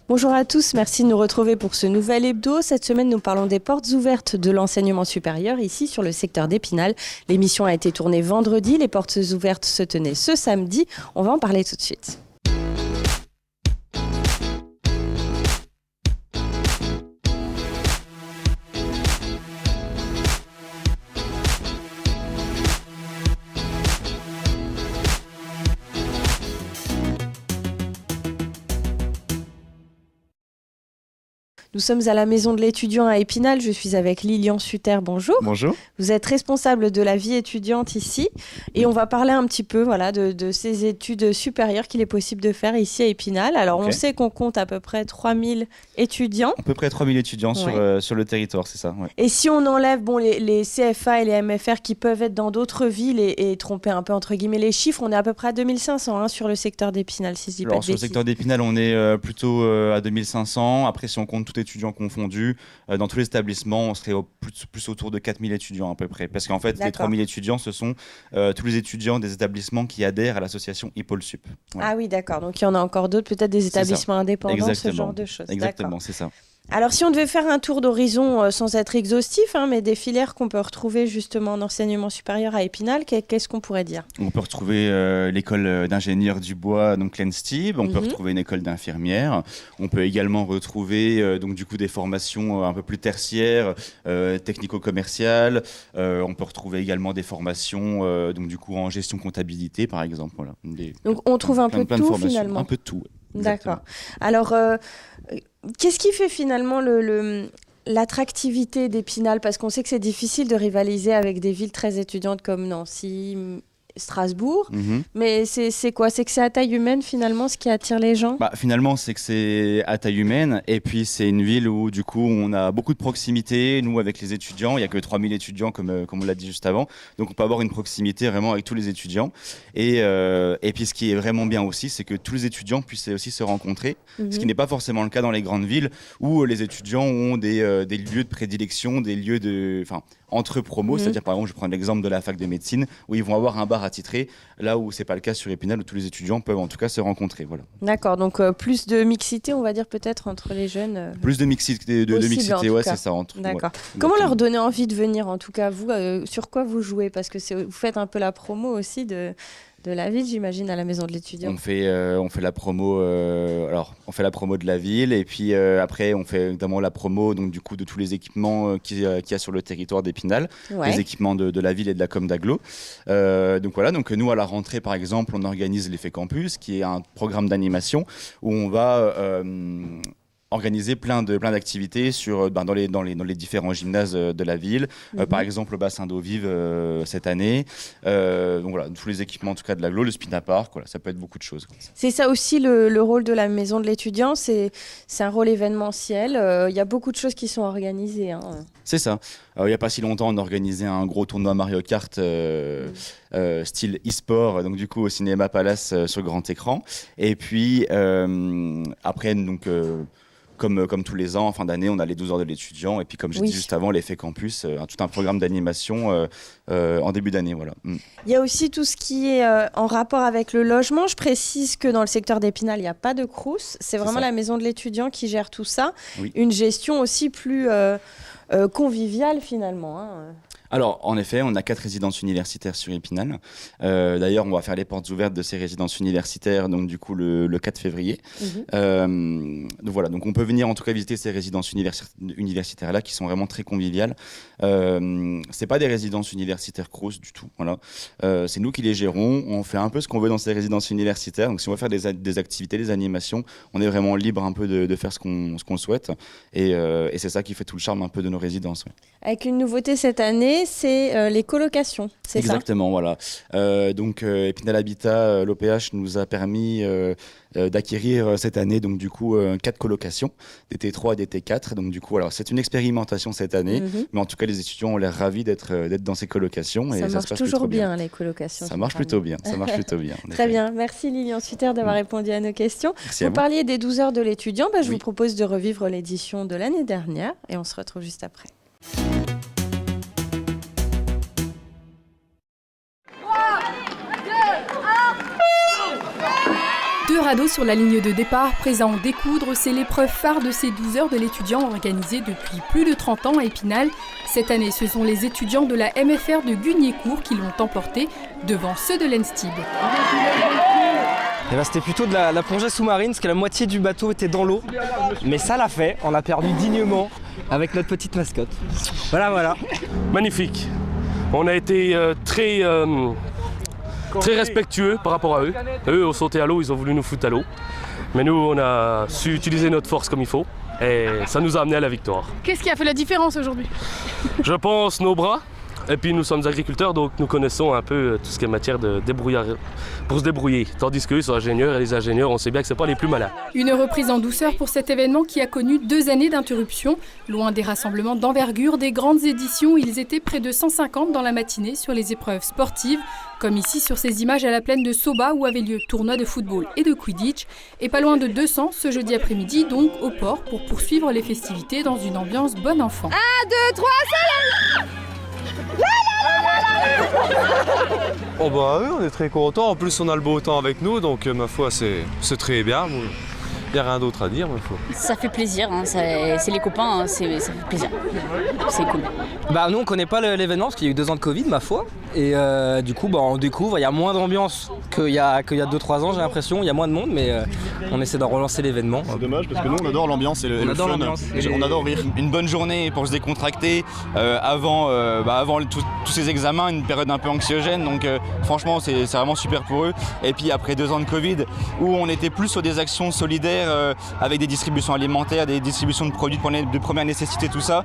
Bonjour à tous, merci de nous retrouver pour ce nouvel hebdo. Cette semaine, nous parlons des portes ouvertes de l'enseignement supérieur ici sur le secteur d'Épinal. L'émission a été tournée vendredi, les portes ouvertes se tenaient ce samedi. On va en parler tout de suite. Nous sommes à la maison de l'étudiant à Épinal. Je suis avec Lilian Sutter. Bonjour. Bonjour. Vous êtes responsable de la vie étudiante ici et on va parler un petit peu de ces études supérieures qu'il est possible de faire ici à Épinal. Alors on sait qu'on compte à peu près 3000 étudiants. À peu près 3000 étudiants sur le territoire, c'est ça. Ouais. Et si on enlève les CFA et les MFR qui peuvent être dans d'autres villes et tromper un peu entre guillemets les chiffres, on est à peu près à 2500 sur le secteur d'Épinal, si je dis pas de bêtises. Sur le secteur d'Épinal, on est plutôt à 2500. Après, si on compte tout étudiants confondus, dans tous les établissements, on serait plus autour de 4000 étudiants à peu près. Parce qu'en fait, les 3000 étudiants, ce sont tous les étudiants des établissements qui adhèrent à l'association Hippolsup. Ouais. Ah oui, d'accord. Donc il y en a encore d'autres, peut-être des établissements indépendants, ce genre de choses. Exactement, c'est ça. Alors si on devait faire un tour d'horizon sans être exhaustif, mais des filières qu'on peut retrouver justement en enseignement supérieur à Épinal, qu'est-ce qu'on pourrait dire ? On peut retrouver l'école d'ingénieurs du bois, donc l'ENSTIB. On peut retrouver une école d'infirmières. On peut également retrouver des formations un peu plus tertiaires, technico-commerciales. On peut retrouver également des formations en gestion comptabilité, par exemple. Voilà. Donc on trouve un peu de tout finalement. Un peu de tout. D'accord. Alors, qu'est-ce qui fait finalement l'attractivité d'Épinal ? Parce qu'on sait que c'est difficile de rivaliser avec des villes très étudiantes comme Nancy, Strasbourg. Mais c'est quoi ? C'est que c'est à taille humaine finalement ce qui attire les gens ? Finalement, c'est que c'est à taille humaine. Et puis, c'est une ville où du coup, on a beaucoup de proximité. Nous, avec les étudiants, il n'y a que 3000 étudiants comme on l'a dit juste avant. Donc, on peut avoir une proximité vraiment avec tous les étudiants. Et puis, ce qui est vraiment bien aussi, c'est que tous les étudiants puissent aussi se rencontrer. Ce qui n'est pas forcément le cas dans les grandes villes où les étudiants ont des lieux de prédilection, des lieux entre promos, c'est-à-dire par exemple, je prends l'exemple de la fac de médecine où ils vont avoir un bar attitré, là où c'est pas le cas sur Épinal où tous les étudiants peuvent en tout cas se rencontrer. Voilà. D'accord, donc plus de mixité, on va dire peut-être entre les jeunes. Plus de mixité, c'est ça. D'accord. Comment leur donner envie de venir en tout cas vous sur quoi vous jouez ? Parce que vous faites un peu la promo aussi de la ville, j'imagine, à la maison de l'étudiant. On fait la promo. On fait la promo de la ville et puis après on fait notamment la promo de tous les équipements qu'il y a sur le territoire d'Épinal, les équipements de la ville et de la com d'agglo. Donc nous à la rentrée par exemple, on organise l'effet campus, qui est un programme d'animation où on va organiser plein d'activités dans les différents gymnases de la ville. Par exemple, le bassin d'eau vive cette année. Tous les équipements en tout cas de l'agglo, le spinapark, ça peut être beaucoup de choses. C'est ça aussi le rôle de la maison de l'étudiant, c'est un rôle événementiel. Il y a beaucoup de choses qui sont organisées. C'est ça. Il n'y a pas si longtemps, on a organisé un gros tournoi Mario Kart style e-sport, donc du coup au Cinéma Palace sur grand écran. Et puis après, comme tous les ans, en fin d'année, on a les 12 heures de l'étudiant. Et puis, comme j'ai dit juste avant, l'effet campus, tout un programme d'animation en début d'année. Voilà. Il y a aussi tout ce qui est en rapport avec le logement. Je précise que dans le secteur d'Épinal, il n'y a pas de Crous. C'est vraiment la maison de l'étudiant qui gère tout ça. Oui. Une gestion aussi plus conviviale, finalement. Alors, en effet, on a 4 résidences universitaires sur Épinal. D'ailleurs, on va faire les portes ouvertes de ces résidences universitaires, donc du coup le 4 février. Donc on peut venir en tout cas visiter ces résidences universitaires-là qui sont vraiment très conviviales. C'est pas des résidences universitaires Crous du tout. Voilà. C'est nous qui les gérons. On fait un peu ce qu'on veut dans ces résidences universitaires. Donc si on veut faire des activités, des animations, on est vraiment libre un peu de faire ce qu'on souhaite. Et c'est ça qui fait tout le charme un peu de nos résidences. Ouais. Avec une nouveauté cette année, c'est les colocations, c'est Exactement, voilà. Épinal Habitat, l'OPH nous a permis d'acquérir cette année 4 colocations, des T3 et des T4. Donc du coup, alors c'est une expérimentation cette année, mais en tout cas les étudiants ont l'air ravis d'être dans ces colocations. Ça marche toujours bien les colocations. Ça marche plutôt bien. Très bien, merci Lilian Sutter d'avoir répondu à nos questions. Merci vous parliez des 12 heures de l'étudiant, je vous propose de revivre l'édition de l'année dernière et on se retrouve juste après. Eldorado sur la ligne de départ, présent en découdre, c'est l'épreuve phare de ces 12 heures de l'étudiant organisée depuis plus de 30 ans à Épinal. Cette année, ce sont les étudiants de la MFR de Guignécourt qui l'ont emporté devant ceux de l'ENSTIB. C'était plutôt de la plongée sous-marine, parce que la moitié du bateau était dans l'eau. Mais ça l'a fait, on a perdu dignement avec notre petite mascotte. Voilà. Magnifique. On a été très respectueux par rapport à eux. Eux ont sauté à l'eau, ils ont voulu nous foutre à l'eau. Mais nous, on a su utiliser notre force comme il faut. Et ça nous a amené à la victoire. Qu'est-ce qui a fait la différence aujourd'hui ? Je pense nos bras. Et puis nous sommes agriculteurs, donc nous connaissons un peu tout ce qui est matière de débrouillard pour se débrouiller. Tandis qu'eux sont ingénieurs, et les ingénieurs, on sait bien que ce n'est pas les plus malins. Une reprise en douceur pour cet événement qui a connu 2 années d'interruption. Loin des rassemblements d'envergure, des grandes éditions, ils étaient près de 150 dans la matinée sur les épreuves sportives, comme ici sur ces images à la plaine de Soba où avait lieu tournoi de football et de Quidditch, et pas loin de 200 ce jeudi après-midi, donc au port, pour poursuivre les festivités dans une ambiance bon enfant. 1, 2, 3, salut! Oh bah oui, on est très contents. En plus, on a le beau temps avec nous, donc ma foi, c'est très bien. Il n'y a rien d'autre à dire, ma foi. Ça fait plaisir, hein, c'est les copains, hein, ça fait plaisir. C'est cool. Nous, on ne connaît pas l'événement, parce qu'il y a eu 2 ans de Covid, ma foi. Et du coup, on découvre, il y a moins d'ambiance qu'il y a 2-3 ans, j'ai l'impression. Il y a moins de monde, mais on essaie de relancer l'événement. C'est dommage, parce que nous, on adore l'ambiance et le fun. On adore rire. Une bonne journée pour se décontracter avant tous ces examens, une période un peu anxiogène. Donc franchement, c'est vraiment super pour eux. Et puis après 2 ans de Covid, où on était plus sur des actions solidaires avec des distributions alimentaires, des distributions de produits de première nécessité, tout ça,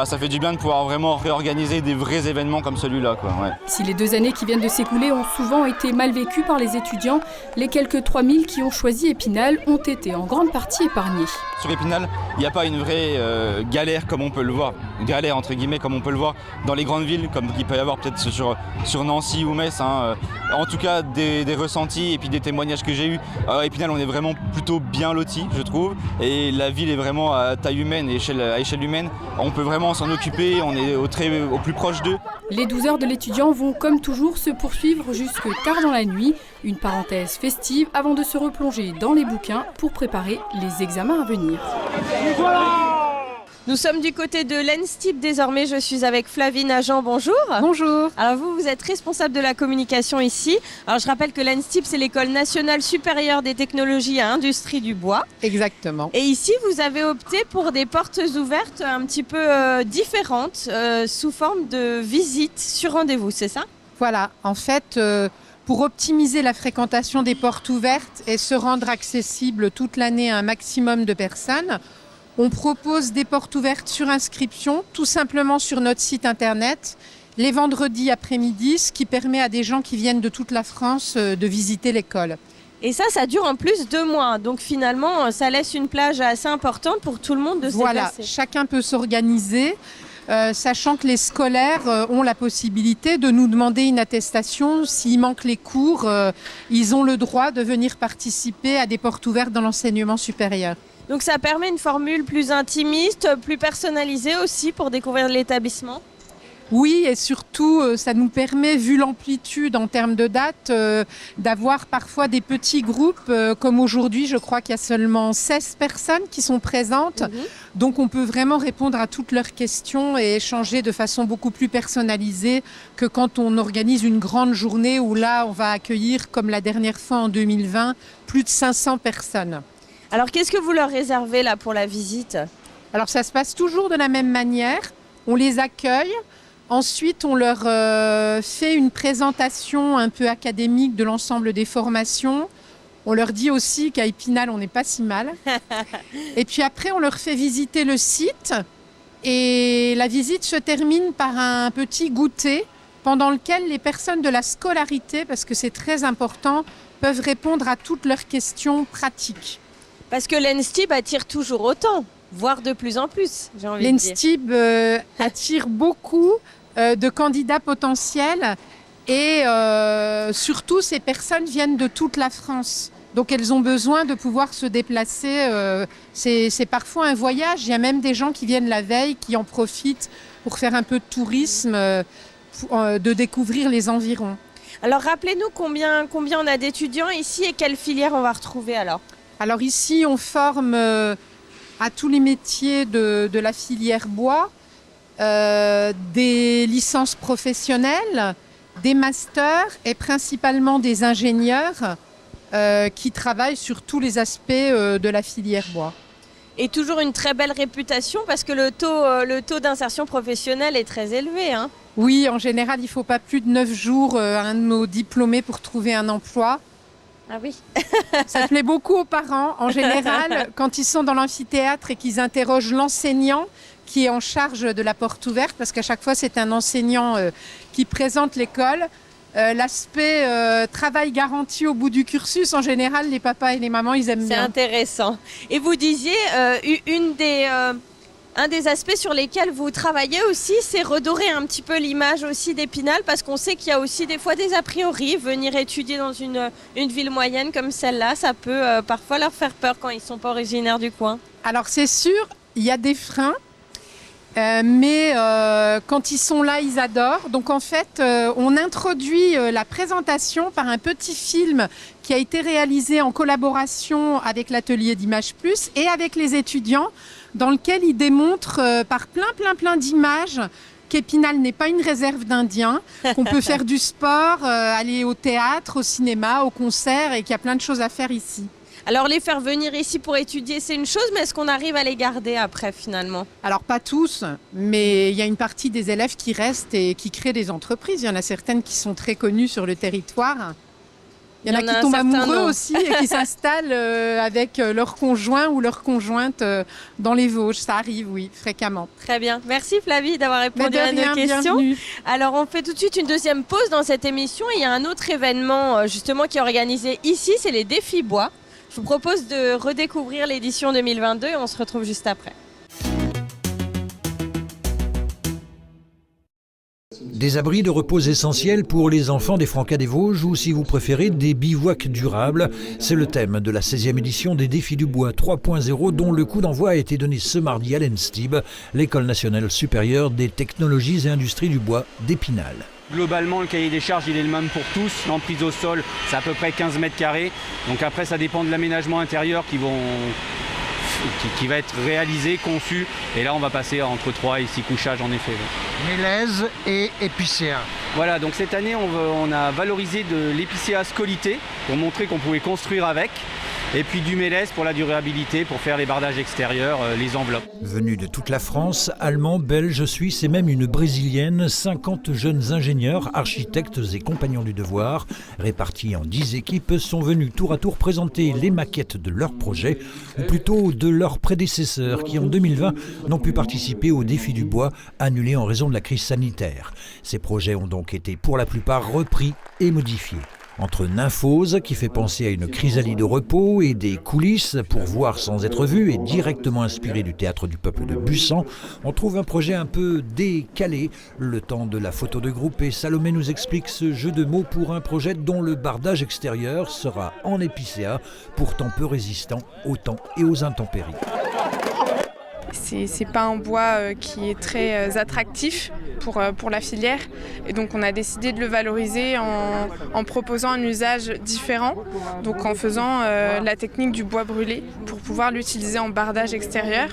ça fait du bien de pouvoir vraiment réorganiser des vrais événements comme celui-là, quoi. Ouais. Si les 2 années qui viennent de s'écouler ont souvent été mal vécues par les étudiants, les quelques 3000 qui ont choisi Épinal ont été en grande partie épargnés. Sur Épinal, il n'y a pas une vraie galère comme on peut le voir, une galère entre guillemets comme on peut le voir dans les grandes villes, comme il peut y avoir peut-être sur Nancy ou Metz. En tout cas, des ressentis et puis des témoignages que j'ai eus. À Épinal, on est vraiment plutôt bien lotis, je trouve, et la ville est vraiment à taille humaine et à échelle humaine. On peut vraiment s'en occuper, on est au plus proche d'eux. Les 12 heures de l'étudiant vont comme toujours se poursuivre jusque tard dans la nuit. Une parenthèse festive avant de se replonger dans les bouquins pour préparer les examens à venir. Nous sommes du côté de l'ENSTIB désormais. Je suis avec Flavine Agent. Bonjour. Bonjour. Alors vous êtes responsable de la communication ici. Alors je rappelle que l'ENSTIB, c'est l'École nationale supérieure des technologies et industries du bois. Exactement. Et ici, vous avez opté pour des portes ouvertes un petit peu différentes, sous forme de visites sur rendez-vous, c'est ça ? Voilà, en fait, pour optimiser la fréquentation des portes ouvertes et se rendre accessible toute l'année à un maximum de personnes, on propose des portes ouvertes sur inscription, tout simplement sur notre site internet, les vendredis après-midi, ce qui permet à des gens qui viennent de toute la France de visiter l'école. Et ça dure en plus 2 mois. Donc finalement, ça laisse une plage assez importante pour tout le monde de se déplacer. Voilà, chacun peut s'organiser, sachant que les scolaires ont la possibilité de nous demander une attestation. S'il manque les cours, ils ont le droit de venir participer à des portes ouvertes dans l'enseignement supérieur. Donc ça permet une formule plus intimiste, plus personnalisée aussi pour découvrir l'établissement ? Oui, et surtout, ça nous permet, vu l'amplitude en termes de date, d'avoir parfois des petits groupes. Comme aujourd'hui, je crois qu'il y a seulement 16 personnes qui sont présentes. Donc on peut vraiment répondre à toutes leurs questions et échanger de façon beaucoup plus personnalisée que quand on organise une grande journée où là, on va accueillir, comme la dernière fois en 2020, plus de 500 personnes. Alors qu'est-ce que vous leur réservez là pour la visite ? Alors ça se passe toujours de la même manière. On les accueille. Ensuite, on leur fait une présentation un peu académique de l'ensemble des formations. On leur dit aussi qu'à Épinal, on n'est pas si mal. Et puis après, on leur fait visiter le site. Et la visite se termine par un petit goûter pendant lequel les personnes de la scolarité, parce que c'est très important, peuvent répondre à toutes leurs questions pratiques. Parce que l'ENSTIB attire toujours autant, voire de plus en plus, j'ai envie de dire. L'ENSTIB attire beaucoup de candidats potentiels et surtout ces personnes viennent de toute la France. Donc elles ont besoin de pouvoir se déplacer. C'est parfois un voyage. Il y a même des gens qui viennent la veille, qui en profitent pour faire un peu de tourisme, de découvrir les environs. Alors rappelez-nous combien on a d'étudiants ici et quelle filière on va retrouver alors? Alors ici, on forme à tous les métiers de la filière bois, des licences professionnelles, des masters et principalement des ingénieurs qui travaillent sur tous les aspects de la filière bois. Et toujours une très belle réputation parce que le taux d'insertion professionnelle est très élevé. Hein. Oui, en général, il ne faut pas plus de 9 jours à un de nos diplômés pour trouver un emploi. Ah oui. Ça plaît beaucoup aux parents. En général, quand ils sont dans l'amphithéâtre et qu'ils interrogent l'enseignant qui est en charge de la porte ouverte, parce qu'à chaque fois, c'est un enseignant qui présente l'école. L'aspect travail garanti au bout du cursus, en général, les papas et les mamans, ils aiment bien. C'est intéressant. Et vous disiez, un des aspects sur lesquels vous travaillez aussi, c'est redorer un petit peu l'image aussi d'Épinal, parce qu'on sait qu'il y a aussi des fois des a priori. Venir étudier dans une ville moyenne comme celle-là, ça peut parfois leur faire peur quand ils ne sont pas originaires du coin. Alors c'est sûr, il y a des freins. Mais quand ils sont là, ils adorent. Donc en fait, on introduit la présentation par un petit film qui a été réalisé en collaboration avec l'atelier d'Image Plus et avec les étudiants, dans lequel ils démontrent par plein d'images qu'Épinal n'est pas une réserve d'Indiens, qu'on peut faire du sport, aller au théâtre, au cinéma, au concert et qu'il y a plein de choses à faire ici. Alors les faire venir ici pour étudier, c'est une chose, mais est-ce qu'on arrive à les garder après finalement? Alors pas tous, mais il y a une partie des élèves qui restent et qui créent des entreprises. Il y en a certaines qui sont très connues sur le territoire. Il y en a qui tombent amoureux aussi et qui s'installent avec leur conjoint ou leur conjointe dans les Vosges. Ça arrive, oui, fréquemment. Très bien. Merci Flavie d'avoir répondu à nos questions. Bienvenue. Alors on fait tout de suite une deuxième pause dans cette émission. Il y a un autre événement justement qui est organisé ici, c'est les défis bois. Je vous propose de redécouvrir l'édition 2022 et on se retrouve juste après. Des abris de repos essentiels pour les enfants des Francas des Vosges ou, si vous préférez, des bivouacs durables. C'est le thème de la 16e édition des Défis du Bois 3.0 dont le coup d'envoi a été donné ce mardi à l'ENSTIB, l'École nationale supérieure des technologies et industries du bois d'Épinal. Globalement, le cahier des charges, il est le même pour tous. L'emprise au sol, c'est à peu près 15 mètres carrés. Donc après, ça dépend de l'aménagement intérieur qui va être réalisé, conçu. Et là, on va passer entre 3 et 6 couchages en effet. Mélèze et épicéa. Voilà, donc cette année, on a valorisé de l'épicéa scolité pour montrer qu'on pouvait construire avec. Et puis du mélèze pour la durabilité, pour faire les bardages extérieurs, les enveloppes. Venus de toute la France, Allemands, Belges, Suisses et même une Brésilienne, 50 jeunes ingénieurs, architectes et compagnons du devoir, répartis en 10 équipes, sont venus tour à tour présenter les maquettes de leurs projets, ou plutôt de leurs prédécesseurs qui en 2020 n'ont pu participer au défi du bois, annulé en raison de la crise sanitaire. Ces projets ont donc été pour la plupart repris et modifiés. Entre nymphose, qui fait penser à une chrysalide de repos, et des coulisses pour voir sans être vu et directement inspiré du théâtre du peuple de Busan, on trouve un projet un peu décalé. Le temps de la photo de groupe et Salomé nous explique ce jeu de mots pour un projet dont le bardage extérieur sera en épicéa, pourtant peu résistant au temps et aux intempéries. C'est pas un bois qui est très attractif pour la filière et donc on a décidé de le valoriser en proposant un usage différent, donc en faisant la technique du bois brûlé pour pouvoir l'utiliser en bardage extérieur.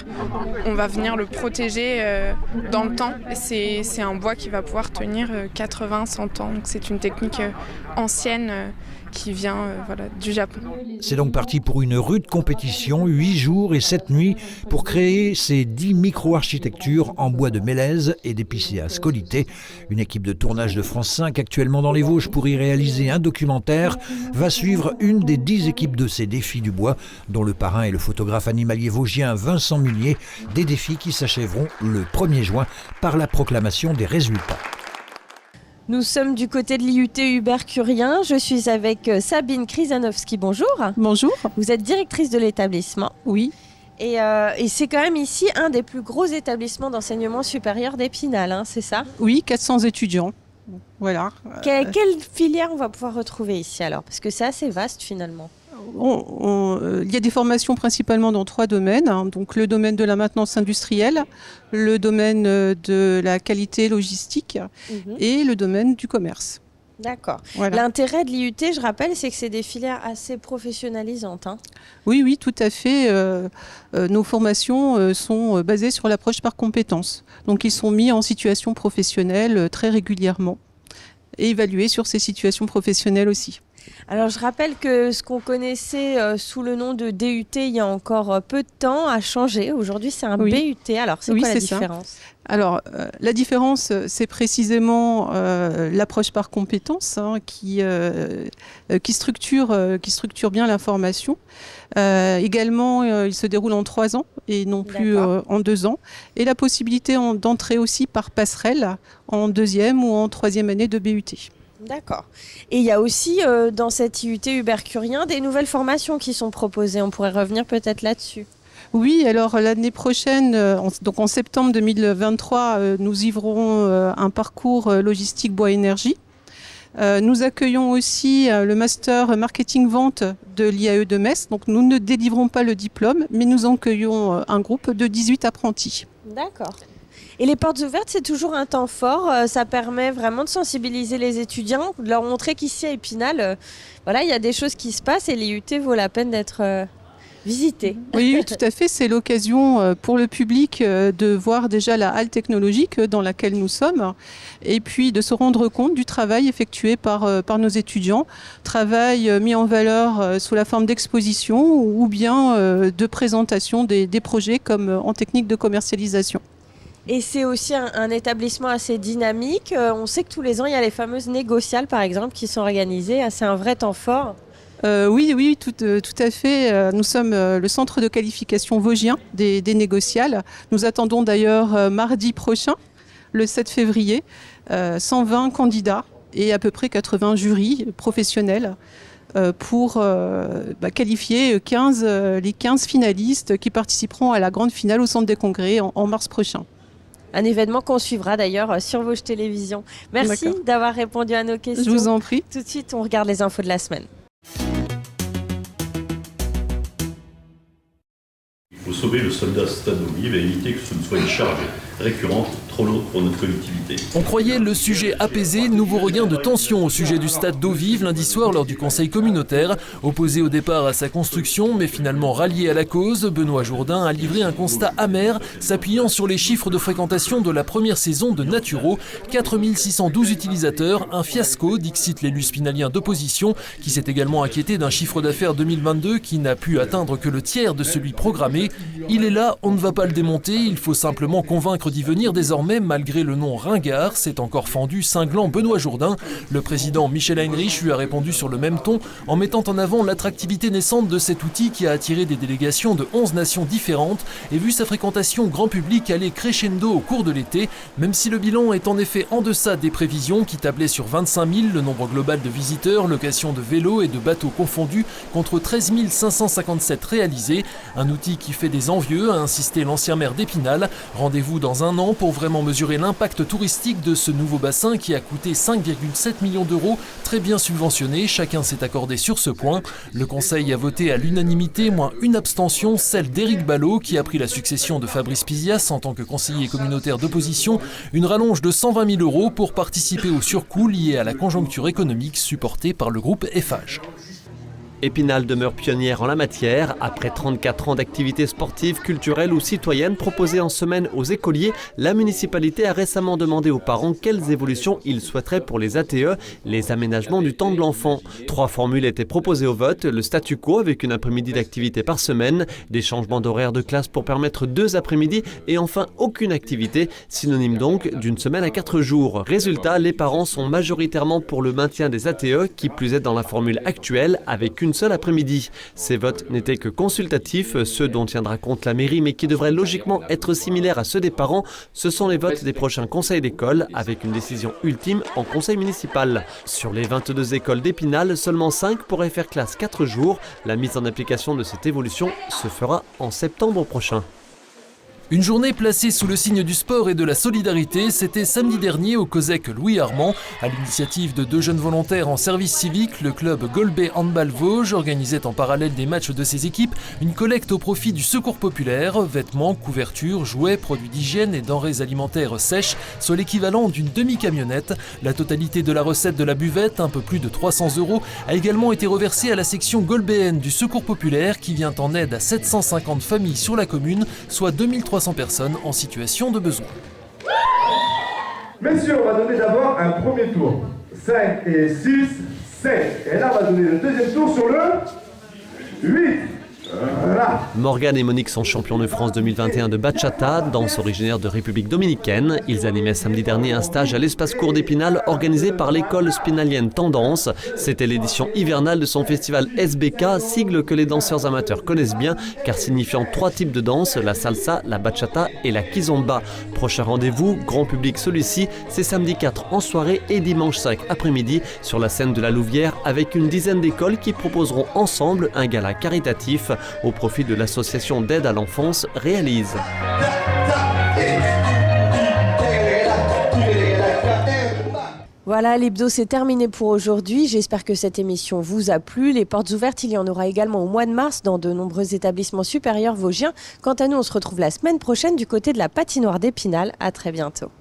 On va venir le protéger dans le temps. C'est un bois qui va pouvoir tenir 80-100 ans, donc c'est une technique ancienne qui vient du Japon. C'est donc parti pour une rude compétition, 8 jours et 7 nuits, pour créer ces 10 micro-architectures en bois de mélèze et d'épicéa scolité. Une équipe de tournage de France 5, actuellement dans les Vosges pour y réaliser un documentaire, va suivre une des 10 équipes de ces défis du bois, dont le parrain est le photographe animalier vosgien Vincent Mullier, des défis qui s'achèveront le 1er juin par la proclamation des résultats. Nous sommes du côté de l'IUT Hubert Curien. Je suis avec Sabine Krisanowski. Bonjour. Bonjour. Vous êtes directrice de l'établissement. Oui. Et c'est quand même ici un des plus gros établissements d'enseignement supérieur d'Épinal, hein, c'est ça? Oui, 400 étudiants. Voilà. Quelle filière on va pouvoir retrouver ici alors? Parce que c'est assez vaste finalement. Il y a des formations principalement dans 3 domaines. Donc le domaine de la maintenance industrielle, le domaine de la qualité logistique et le domaine du commerce. D'accord. Voilà. L'intérêt de l'IUT, je rappelle, c'est que c'est des filières assez professionnalisantes. Oui, tout à fait. Nos formations sont basées sur l'approche par compétences. Donc ils sont mis en situation professionnelle très régulièrement et évalués sur ces situations professionnelles aussi. Alors je rappelle que ce qu'on connaissait sous le nom de DUT il y a encore peu de temps a changé. Aujourd'hui c'est un BUT. Alors c'est quoi la différence ? Alors la différence c'est précisément l'approche par compétences qui structure bien la formation. Également il se déroule en 3 ans et non plus en 2 ans. Et la possibilité d'entrer aussi par passerelle en 2e ou en 3e année de BUT. D'accord. Et il y a aussi dans cette IUT Hubert Curien des nouvelles formations qui sont proposées. On pourrait revenir peut-être là-dessus. Oui, alors l'année prochaine, donc en septembre 2023, nous livrerons un parcours logistique bois-énergie. Nous accueillons aussi le master marketing-vente de l'IAE de Metz. Donc nous ne délivrons pas le diplôme, mais nous accueillons un groupe de 18 apprentis. D'accord. Et les portes ouvertes, c'est toujours un temps fort. Ça permet vraiment de sensibiliser les étudiants, de leur montrer qu'ici à Épinal, voilà, il y a des choses qui se passent et l'IUT vaut la peine d'être visité. Oui, tout à fait. C'est l'occasion pour le public de voir déjà la halle technologique dans laquelle nous sommes et puis de se rendre compte du travail effectué par nos étudiants. Travail mis en valeur sous la forme d'exposition ou bien de présentation des projets comme en technique de commercialisation. Et c'est aussi un établissement assez dynamique. On sait que tous les ans, il y a les fameuses négociales, par exemple, qui sont organisées. C'est un vrai temps fort. Oui, tout à fait. Nous sommes le centre de qualification vosgien des négociales. Nous attendons d'ailleurs mardi prochain, le 7 février, 120 candidats et à peu près 80 jurys professionnels pour qualifier les 15 finalistes qui participeront à la grande finale au Centre des Congrès en mars prochain. Un événement qu'on suivra d'ailleurs sur Vosges Télévisions. Merci d'avoir répondu à nos questions. Je vous en prie. Tout de suite, on regarde les infos de la semaine. Il faut sauver le soldat Stade d'Olive et éviter que ce ne soit une charge récurrente trop lourde pour notre collectivité. On croyait le sujet apaisé, nouveau regain de tension au sujet du stade d'eau vive lundi soir lors du conseil communautaire. Opposé au départ à sa construction, mais finalement rallié à la cause, Benoît Jourdain a livré un constat amer, s'appuyant sur les chiffres de fréquentation de la première saison de Naturo. 4612 utilisateurs, un fiasco, dixit l'élu spinalien d'opposition, qui s'est également inquiété d'un chiffre d'affaires 2022 qui n'a pu atteindre que le tiers de celui programmé. Il est là, on ne va pas le démonter, il faut simplement convaincre d'y venir désormais malgré le nom ringard, c'est encore fendu cinglant Benoît Jourdain. Le président Michel Heinrich lui a répondu sur le même ton en mettant en avant l'attractivité naissante de cet outil qui a attiré des délégations de 11 nations différentes et vu sa fréquentation grand public aller crescendo au cours de l'été, même si le bilan est en effet en deçà des prévisions qui tablaient sur 25 000 le nombre global de visiteurs, location de vélos et de bateaux confondus contre 13 557 réalisés. Un outil qui fait des envieux, a insisté l'ancien maire d'Épinal. Rendez-vous dans un an pour vraiment mesurer l'impact touristique de ce nouveau bassin qui a coûté 5,7 millions d'euros, très bien subventionné, chacun s'est accordé sur ce point. Le conseil a voté à l'unanimité, moins une abstention, celle d'Éric Ballot qui a pris la succession de Fabrice Pizias en tant que conseiller communautaire d'opposition, une rallonge de 120 000 euros pour participer au surcoût lié à la conjoncture économique supportée par le groupe Eiffage. Épinal demeure pionnière en la matière. Après 34 ans d'activités sportives, culturelles ou citoyennes proposées en semaine aux écoliers, la municipalité a récemment demandé aux parents quelles évolutions ils souhaiteraient pour les ATE, les aménagements du temps de l'enfant. 3 formules étaient proposées au vote, le statu quo avec une après-midi d'activité par semaine, des changements d'horaire de classe pour permettre 2 après-midi et enfin aucune activité, synonyme donc d'une semaine à 4 jours. Résultat, les parents sont majoritairement pour le maintien des ATE, qui plus est dans la formule actuelle, avec une seule après-midi. Ces votes n'étaient que consultatifs, ceux dont tiendra compte la mairie mais qui devraient logiquement être similaires à ceux des parents. Ce sont les votes des prochains conseils d'école avec une décision ultime en conseil municipal. Sur les 22 écoles d'Épinal, seulement 5 pourraient faire classe 4 jours. La mise en application de cette évolution se fera en septembre prochain. Une journée placée sous le signe du sport et de la solidarité, c'était samedi dernier au COSEC Louis Armand. À l'initiative de 2 jeunes volontaires en service civique, le club Golbet Handball Vosges organisait en parallèle des matchs de ses équipes une collecte au profit du secours populaire. Vêtements, couvertures, jouets, produits d'hygiène et denrées alimentaires sèches, soit l'équivalent d'une demi-camionnette. La totalité de la recette de la buvette, un peu plus de 300 €, a également été reversée à la section golbéenne du secours populaire qui vient en aide à 750 familles sur la commune, soit 2300 personnes en situation de besoin. Messieurs, on va donner d'abord un premier tour. 5 et 6, 7. Et là, on va donner le deuxième tour sur le 8. Voilà. Morgane et Monique sont champions de France 2021 de bachata, danse originaire de République dominicaine. Ils animaient samedi dernier un stage à l'espace court d'Épinal organisé par l'école spinalienne Tendance. C'était l'édition hivernale de son festival SBK, sigle que les danseurs amateurs connaissent bien car signifiant 3 types de danse, la salsa, la bachata et la kizomba. Prochain rendez-vous, grand public celui-ci, c'est samedi 4 en soirée et dimanche 5 après-midi sur la scène de la Louvière avec une dizaine d'écoles qui proposeront ensemble un gala caritatif au profit de l'association d'aide à l'enfance Réalise. Voilà, l'hebdo c'est terminé pour aujourd'hui. J'espère que cette émission vous a plu. Les portes ouvertes, il y en aura également au mois de mars dans de nombreux établissements supérieurs vosgiens. Quant à nous, on se retrouve la semaine prochaine du côté de la patinoire d'Épinal. À très bientôt.